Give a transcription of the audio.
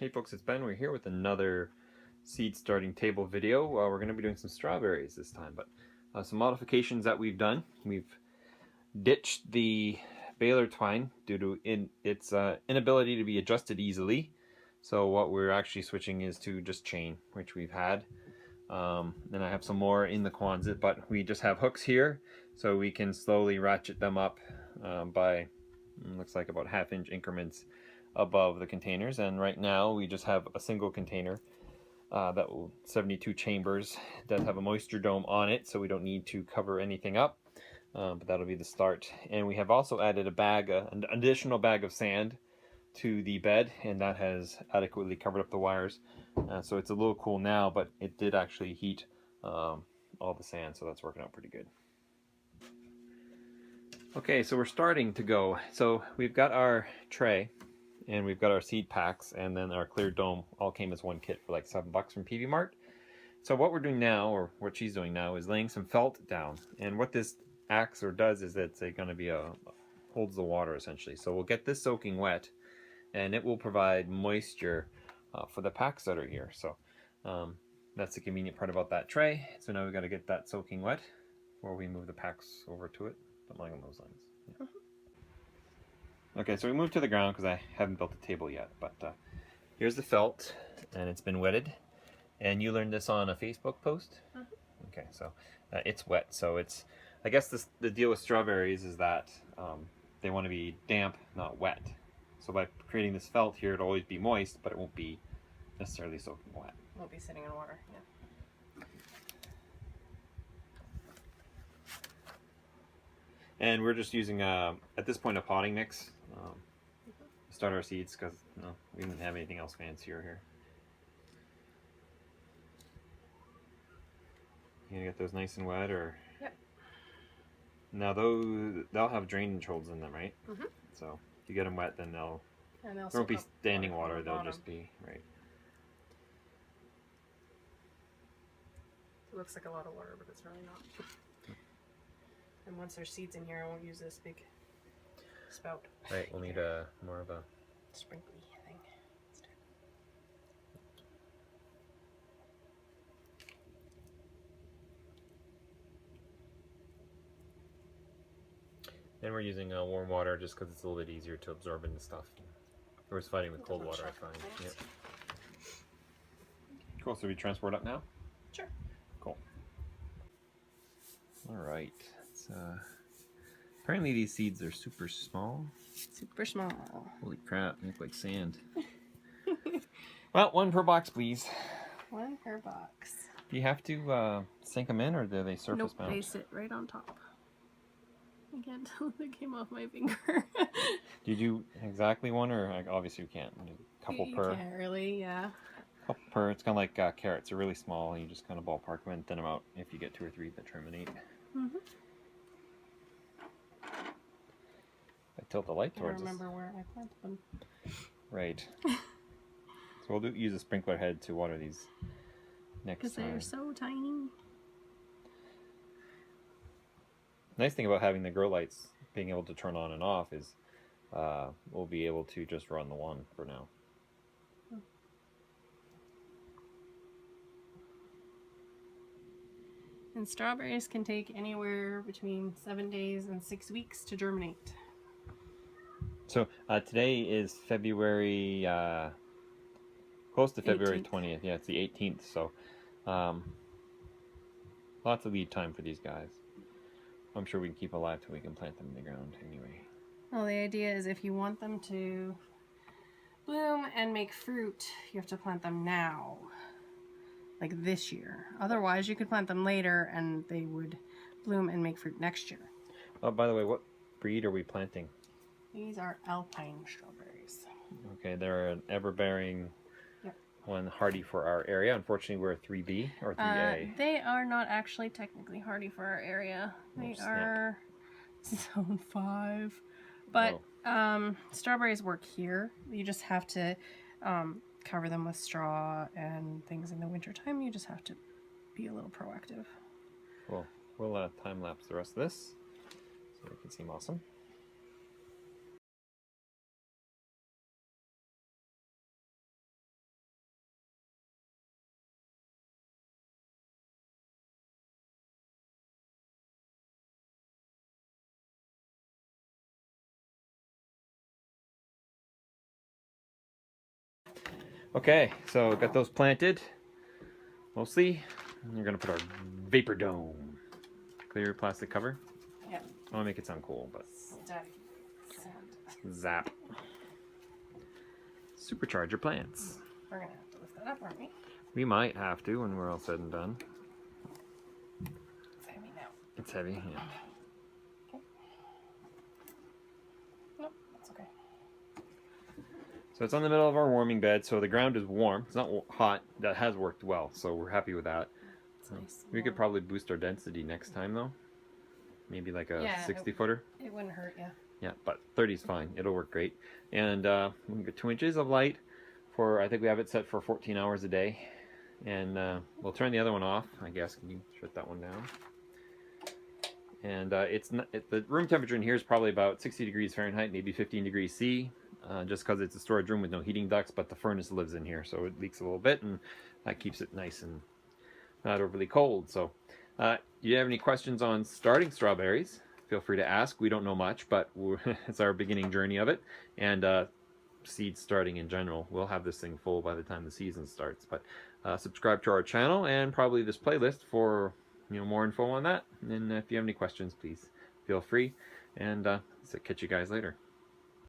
Hey folks, it's Ben. We're here with another seed starting table video. We're going to be doing some strawberries this time, but some modifications that we've done. We've ditched the baler twine due to its inability to be adjusted easily. So what we're actually switching is to just chain, which we've had. And I have some more in the Quonset, but we just have hooks here so we can slowly ratchet them up by looks like about 1/2 inch increments above the containers. And right now we just have a single container that will 72 chambers that have a moisture dome on it, so we don't need to cover anything up, but that'll be the start. And we have also added an additional bag of sand to the bed, and that has adequately covered up the wires, so it's a little cool now, but it did actually heat all the sand, so that's working out pretty good. Okay, so we're starting to go. So we've got our tray and we've got our seed packs, and then our clear dome all came as one kit for like $7 from PV Mart. So what we're doing now, or what she's doing now, is laying some felt down. And what this acts or does is it's going to be holds the water essentially. So we'll get this soaking wet, and it will provide moisture for the packs that are here. So that's the convenient part about that tray. So now we've got to get that soaking wet before we move the packs over to it. Something along those lines. Yeah. Okay, so we moved to the ground because I haven't built a table yet, but here's the felt, and it's been wetted. And you learned this on a Facebook post? Okay, so it's wet. So it's, I guess the deal with strawberries is that they want to be damp, not wet. So by creating this felt here, it'll always be moist, but it won't be necessarily soaking wet. It won't be sitting in water, yeah. And we're just using, at this point, a potting mix to start our seeds, because we didn't have anything else fancier here. You gonna get those nice and wet, or? Yep. Now they'll have drainage holes in them, right? Mm-hmm. So if you get them wet, then there won't be standing water. They'll just be right. It looks like a lot of water, but it's really not. And once there's seeds in here, I won't use this big spout. Right, we'll need more of a sprinkly thing instead. And we're using warm water just because it's a little bit easier to absorb into stuff. If I was fighting with cold water, I find. Yep. Cool, so we transport up now? Sure. Cool. Alright. Apparently these seeds are super small. Super small. Holy crap, they look like sand. Well, one per box, please. One per box. Do you have to sink them in, or do they surface mount? Nope, they sit right on top. I can't tell if it came off my finger. Did you exactly one, or obviously you can't? A couple per. You can't really, yeah. Couple per. It's kind of like carrots. They're really small. You just kind of ballpark them and thin them out if you get 2 or 3 that terminate. Mm-hmm. I tilt the light towards us. I remember where I planted them. Right. So we'll use a sprinkler head to water these next time. Because they're so tiny. Nice thing about having the grow lights being able to turn on and off is we'll be able to just run the one for now. And strawberries can take anywhere between 7 days and 6 weeks to germinate. So today is February, close to February 20th. Yeah, it's the 18th. So lots of lead time for these guys. I'm sure we can keep alive till we can plant them in the ground anyway. Well, the idea is if you want them to bloom and make fruit, you have to plant them now. Like this year. Otherwise, you could plant them later and they would bloom and make fruit next year. Oh, by the way, what breed are we planting? These are alpine strawberries. Okay, they're an ever-bearing one, hardy for our area. Unfortunately, we're a 3B or 3A. They are not actually technically hardy for our area. They are zone 5. But strawberries work here. You just have to cover them with straw and things in the wintertime. You just have to be a little proactive. Cool. We'll time-lapse the rest of this so it can seem awesome. Okay, so got those planted, mostly. And we're gonna put our vapor dome. Clear plastic cover. Yeah. I want to make it sound cool, but Study. Sound. zap. Supercharge your plants. We're gonna have to lift that up, aren't we? We might have to when we're all said and done. It's heavy now. It's heavy, yeah. Okay. Nope, that's okay. So it's on the middle of our warming bed, so the ground is warm. It's not hot. That has worked well, so we're happy with that. It's nice. We could probably boost our density next time, though. Maybe like a 60-footer. It wouldn't hurt, yeah. Yeah, but 30 is fine. It'll work great. And we get 2 inches of light for, I think we have it set for 14 hours a day. And we'll turn the other one off, I guess. Can you shut that one down? And the room temperature in here is probably about 60 degrees Fahrenheit, maybe 15 degrees C. Just because it's a storage room with no heating ducts, but the furnace lives in here, so it leaks a little bit, and that keeps it nice and not overly cold. So, do you have any questions on starting strawberries? Feel free to ask. We don't know much, but it's our beginning journey of it, and seed starting in general. We'll have this thing full by the time the season starts. But subscribe to our channel and probably this playlist for more info on that. And if you have any questions, please feel free. And so catch you guys later.